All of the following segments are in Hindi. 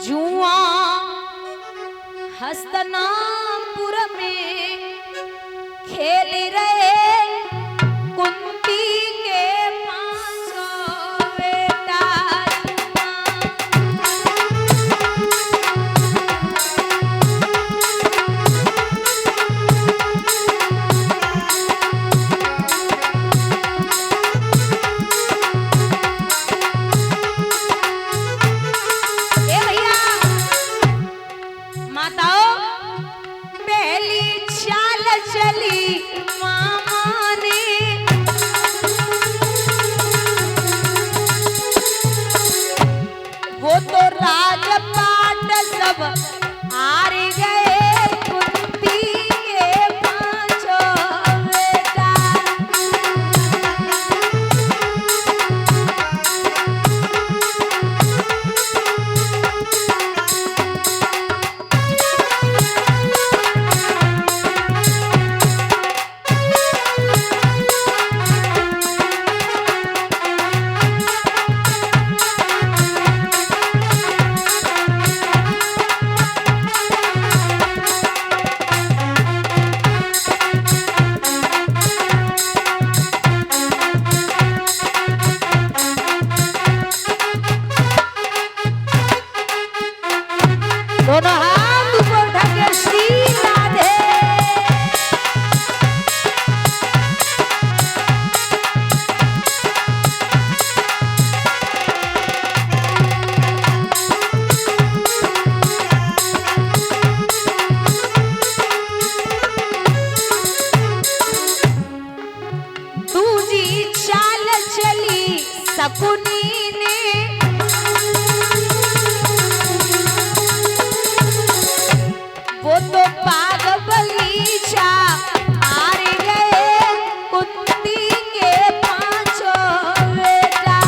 जुआ हस्तनापुर में खेल रहे कुंती के पांचों बेटा हार गए कुंती के पांचों बेटा दोनों हाथ ऊपर उठा के श्री राधे दूजी चाल चली सकुनी ने वो तो बाग बगीचा हार गए कुंती के पांचों बेटा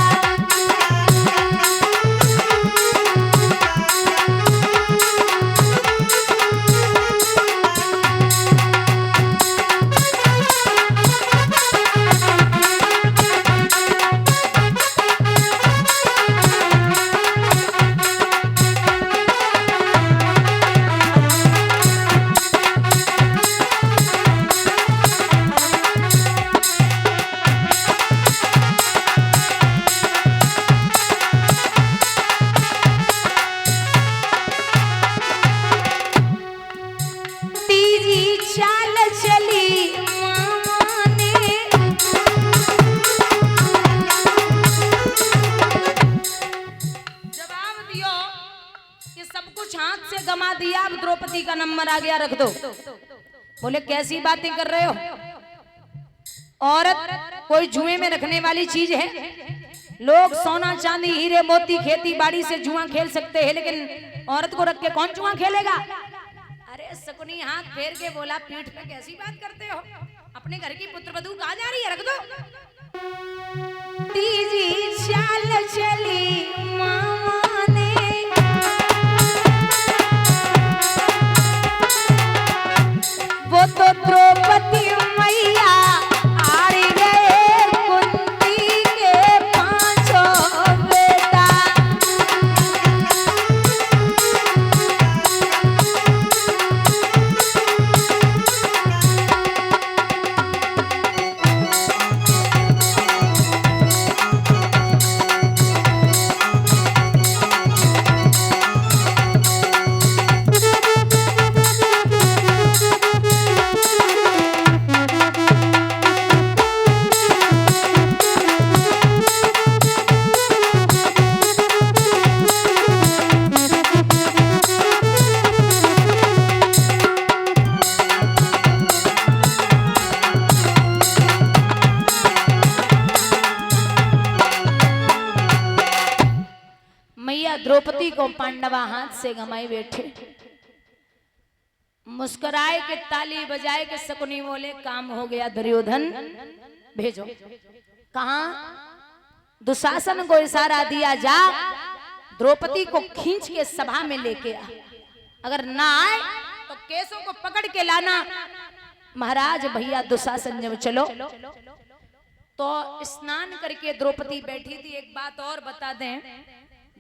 चाल चली मामा ने जवाब दियो कि सब कुछ हाथ से गमा दिया, अब द्रौपदी का नंबर आ गया, रख दो। बोले कैसी बातें कर रहे हो, औरत कोई जुए में रखने वाली चीज है? लोग सोना चांदी हीरे मोती खेती बाड़ी से जुआ खेल सकते हैं, लेकिन औरत को रख के कौन जुआ खेलेगा? अरे शकुनी हाथ फेर के बोला, पीठ पे कैसी बात करते हो, अपने घर की पुत्रवधू कहाँ जा रही है, रख दो। तीजी चाल चली मामा ने वो तो द्रौपदी मैया हार गए कुंती के पांचों बेटा द्रौपदी को पांडवा हाथ से गमाई बैठे, मुस्कुराए के ताली बजाए के शकुनी बोले काम हो गया, दुर्योधन भेजो। कहा? दुशासन को इशारा दिया, जा द्रौपदी को खींच के सभा में लेके आ, अगर ना आए तो केसों को पकड़ के लाना। महाराज भैया दुशासन जब चलो तो स्नान करके द्रौपदी बैठी थी। एक बात और बता दें,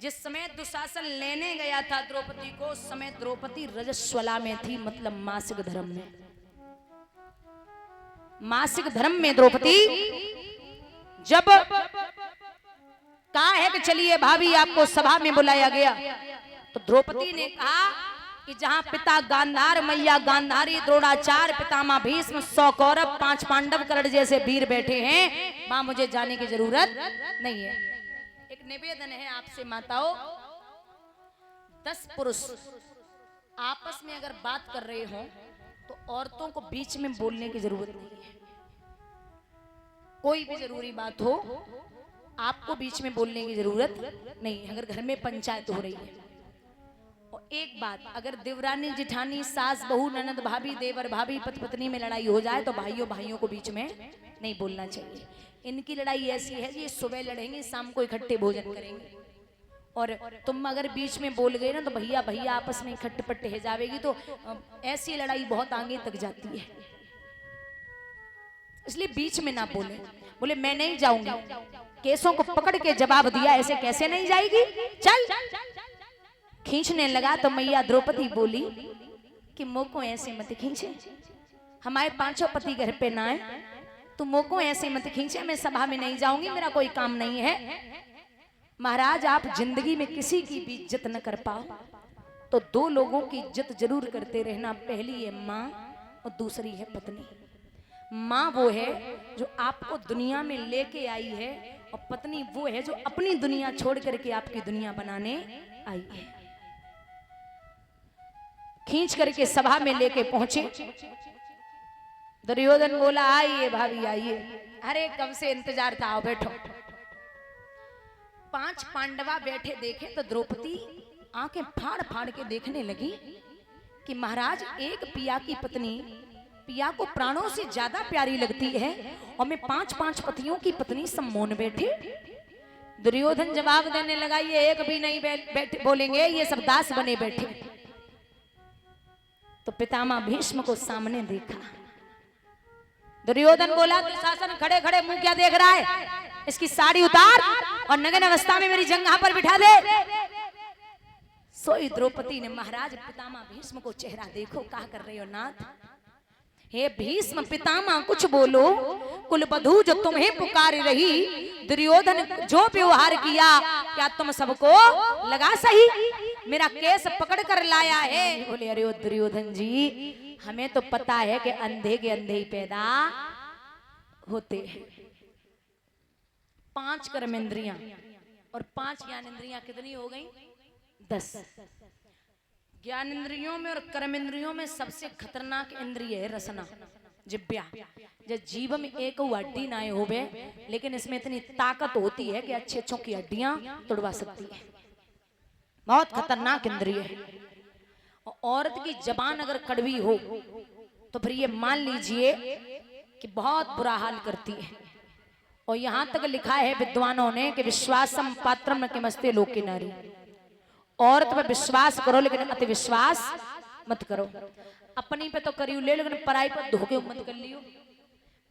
जिस समय दुशासन लेने गया था द्रौपदी को, उस समय द्रौपदी रजस्वला में थी, मतलब मासिक धर्म में। मासिक धर्म में द्रौपदी जब कहा है कि चलिए भाभी आपको सभा में बुलाया गया, तो द्रौपदी ने कहा कि जहां पिता गांधार, मैया गांधारी, द्रोणाचार्य, पितामह भीष्म, 100 कौरव, 5 पांडव, कर्ण जैसे वीर बैठे हैं, वहां मुझे जाने की जरूरत नहीं है। एक निवेदन है आपसे माताओं, 10 पुरुष आपस में अगर बात कर रहे हो तो औरतों को बीच में बोलने की जरूरत नहीं है। कोई भी जरूरी बात हो आपको बीच में बोलने की जरूरत नहीं है, अगर घर में पंचायत हो रही है। और एक बात, अगर देवरानी जिठानी, सास बहू, ननद भाभी, देवर भाभी, पति पत्नी में लड़ाई हो जाए तो भाइयों भाइयों को बीच में नहीं बोलना चाहिए। इनकी लड़ाई ऐसी है, ये सुबह लड़ेंगे, शाम को इकट्ठे भोजन करेंगे, और तुम अगर बीच में बोल गए ना तो भैया भैया आपस में इकट्ठे पट्टे हो जाएगी, तो ऐसी लड़ाई बहुत आगे तक जाती है। इसलिए बीच में ना बोले। बोले मैं नहीं जाऊंगी, केसों को पकड़ के जवाब दिया, ऐसे कैसे नहीं जाएगी, चल। खींचने लगा तो मैया द्रौपदी बोली कि मुंह को ऐसे मत खींचे, हमारे 5 पति घर पे ना आए, तो मुंह को ऐसे मत खींचे, मैं सभा में नहीं जाऊंगी, मेरा कोई काम नहीं है। महाराज आप जिंदगी में किसी की भी इज्जत न कर पाओ तो 2 लोगों की इज्जत जरूर करते रहना, पहली है माँ और दूसरी है पत्नी। माँ वो है जो आपको दुनिया में लेके आई है, और पत्नी वो है जो अपनी दुनिया छोड़ करके आपकी दुनिया बनाने आई है। खींच करके सभा में लेके पहुंचे। दुर्योधन बोला आइए भाभी आइए। अरे कब से इंतजार था, आओ बैठो। 5 पांडवा बैठे देखे तो द्रौपदी आंखें फाड़ फाड़ के देखने लगी कि महाराज एक पिया की पत्नी पिया को प्राणों से ज्यादा प्यारी लगती है, और मैं 5 पतियों की पत्नी सम्मोन बैठे। दुर्योधन जवाब देने लगा ये एक भी नहीं बैठे बोलेंगे, ये सब दास बने बैठे। तो पितामह भीष्म को सामने देखा। दुर्योधन बोला दुशासन खड़े खड़े मुंह क्या देख रहा है, इसकी साड़ी उतार और नग्न अवस्था में मेरी जंघा पर बिठा दे। सोई द्रौपदी ने महाराज पितामह भीष्म को चेहरा देखो, क्या कर रहे हो नाथ। हे भीष्म पितामह कुछ बोलो, कुलवधू जो तुम्हें पुकार रही, दुर्योधन जो व्यवहार किया क्या तुम सबको लगा सही, मेरा केस पकड़ कर लाया है। बोले अरे ओ दुर्योधन जी, हमें तो पता है कि अंधे के अंधे ही पैदा होते हैं। 5 कर्मेंद्रियां और 5 ज्ञानेंद्रियां कितनी हो गई, 10। ज्ञान इंद्रियों में और कर्म इंद्रियों में सबसे खतरनाक इंद्रिय है रसना, जिब्या। जब जीव में एक हड्डी ना होवे, लेकिन इसमें इतनी ताकत होती है कि अच्छे अच्छों की हड्डियां तोड़वा सकती है। बहुत खतरनाक इंद्रिय है। और औरत की जबान अगर कड़वी हो तो फिर ये मान लीजिए कि बहुत बुरा हाल करती है। और यहां तक लिखा है विद्वानों ने कि विश्वासम पात्रम न किमस्ते लोके नारी, औरत पे विश्वास करो लेकिन अति विश्वास मत करो। अपनी पे तो करियो ले, लेकिन पराई पर धोखे मत कर लियो।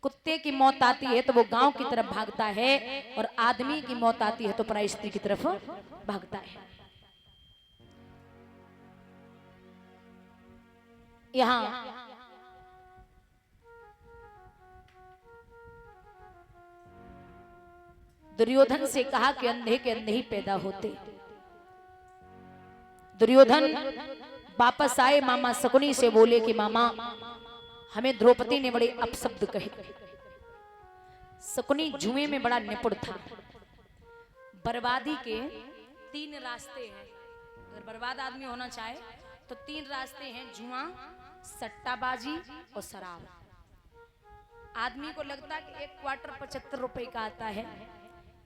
कुत्ते की मौत आती है तो वो गांव की तरफ भागता है, और आदमी की मौत आती है तो पराई स्त्री की तरफ भागता है। यहाँ दुर्योधन से कहा कि अंधे के अंधे ही पैदा होते। दुर्योधन वापस आए, मामा शकुनी से बोले कि मामा हमें द्रौपदी ने बड़े अपशब्द कहे। शकुनी जुए में बड़ा निपुण था। बर्बादी के 3 रास्ते हैं, अगर बर्बाद आदमी होना चाहे तो 3 रास्ते हैं, जुआ, सट्टाबाजी और शराब। आदमी को लगता है कि 1 क्वार्टर 75 रुपए का आता है,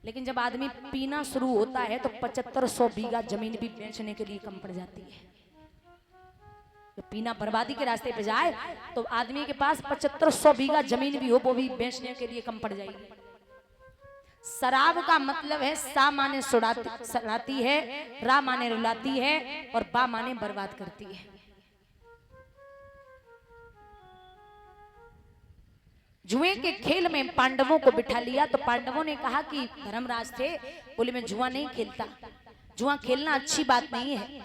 लेकिन जब आदमी पीना शुरू होता है तो 7500 बीघा जमीन भी बेचने के लिए कम पड़ जाती है। तो पीना बर्बादी के रास्ते पे जाए तो आदमी के पास 7500 बीघा जमीन भी हो, वो भी बेचने के लिए कम पड़ जाएगी। शराब का मतलब है सा माने सड़ाती है, रा माने रुलाती है, और बा माने बर्बाद करती है। जुए के खेल में पांडवों को बिठा लिया तो पांडवों ने कहा कि धर्मराज थे, बोले मैं जुआ नहीं खेलता। जुआ खेलना अच्छी बात नहीं है।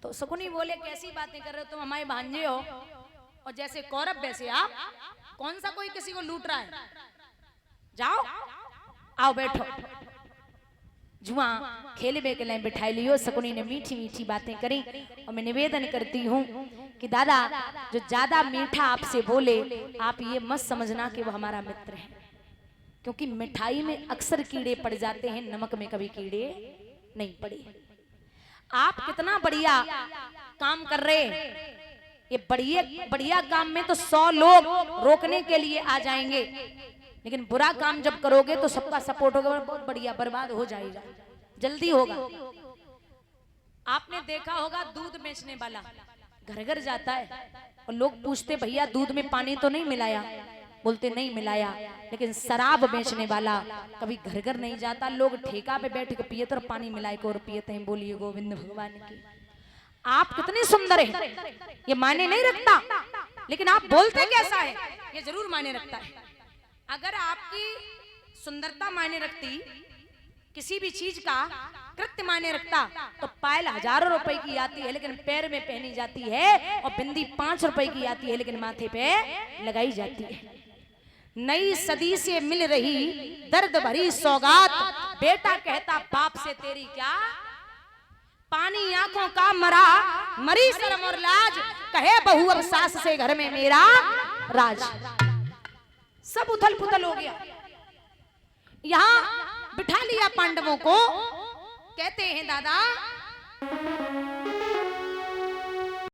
तो शकुनी बोले कैसी बातें कर रहे हो तुम, हमारे भांजे हो और जैसे कौरव वैसे आप, कौन सा कोई किसी को लूट रहा है, जाओ आओ बैठो। जुआ खेलने के लिए बिठाई लियो। शकुनी ने मीठी मीठी बातें करी और मैं निवेदन करती हूँ कि दादा जो ज्यादा मीठा आपसे बोले आप ये मत समझना कि वो हमारा मित्र है, क्योंकि मिठाई में अक्सर कीड़े पड़ जाते हैं, नमक में कभी कीड़े नहीं पड़े। आप कितना बढ़िया काम कर रहे हैं, ये बढ़िया काम में तो 100 लोग रोकने के लिए आ जाएंगे, लेकिन बुरा काम जब करोगे तो सबका सपोर्ट होगा, बहुत बढ़िया बर्बाद हो जाएगा, जल्दी होगा। आपने देखा होगा दूध बेचने वाला घर घर जाता है और लोग पूछते भैया दूध में पानी तो नहीं मिलाया, बोलते नहीं मिलाया। लेकिन शराब बेचने वाला कभी घर घर नहीं जाता, लोग ठेका पे बैठ के पियते और पानी मिलाए को और पियते हैं। बोलिए गोविंद भगवान की। आप कितने सुंदर हैं ये मायने नहीं रखता, लेकिन आप बोलते कैसा है ये जरूर मायने रखता है। अगर आपकी सुंदरता मायने रखती, किसी भी चीज का कृत्य मायने रखता, तो पायल हजारों रुपए की आती है लेकिन पैर में पहनी जाती है, और बिंदी 5 रुपए की आती है लेकिन माथे पे लगाई जाती है। नई सदी से मिल रही दर्द भरी सौगात, बेटा कहता बाप से तेरी क्या, पानी आंखों का मरा मरी शर्म और लाज, कहे बहू अब सास से घर में मेरा राज। सब उथल पुथल हो गया। यहां बिठा लिया पांडवों को, कहते हैं दादा